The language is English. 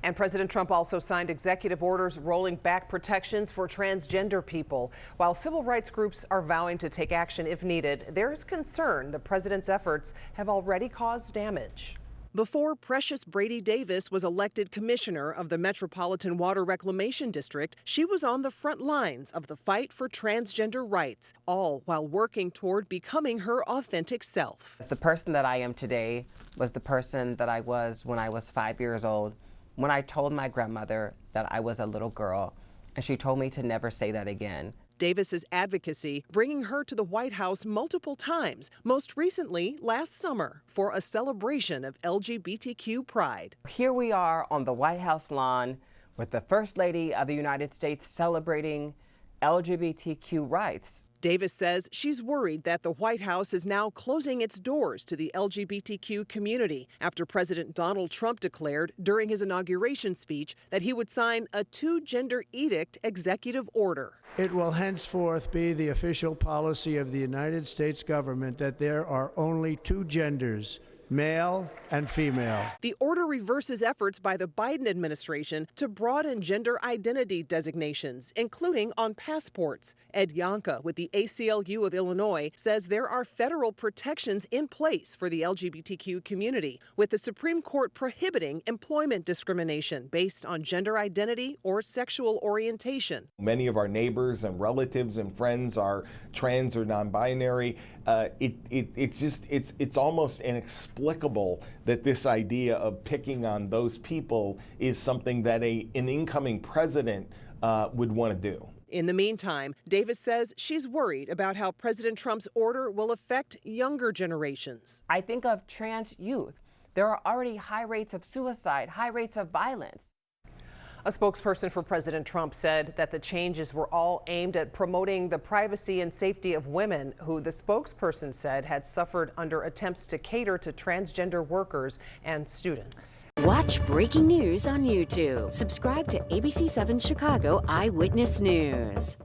And President Trump also signed executive orders rolling back protections for transgender people. While civil rights groups are vowing to take action if needed, there is concern the president's efforts have already caused damage. Before Precious Brady Davis was elected commissioner of the Metropolitan Water Reclamation District, she was on the front lines of the fight for transgender rights, all while working toward becoming her authentic self. The person that I am today was the person that I was when I was 5 years old, when I told my grandmother that I was a little girl, and she told me to never say that again. Davis's advocacy bringing her to the White House multiple times, most recently last summer for a celebration of LGBTQ pride. Here we are on the White House lawn with the First Lady of the United States celebrating LGBTQ rights. Davis says she's worried that the White House is now closing its doors to the LGBTQ community after President Donald Trump declared during his inauguration speech that he would sign a two-gender edict executive order. It will henceforth be the official policy of the United States government that there are only two genders, male and female. The order reverses efforts by the Biden administration to broaden gender identity designations, including on passports. Ed Yonka with the ACLU of Illinois says there are federal protections in place for the LGBTQ community, with the Supreme Court prohibiting employment discrimination based on gender identity or sexual orientation. Many of our neighbors and relatives and friends are trans or non-binary. It's almost inexplicable that this idea of picking on those people is something that an incoming president would want to do. In the meantime, Davis says she's worried about how President Trump's order will affect younger generations. I think of trans youth. There are already high rates of suicide, high rates of violence. A spokesperson for President Trump said that the changes were all aimed at promoting the privacy and safety of women who the spokesperson said had suffered under attempts to cater to transgender workers and students. Watch breaking news on YouTube. Subscribe to ABC 7 Chicago Eyewitness News.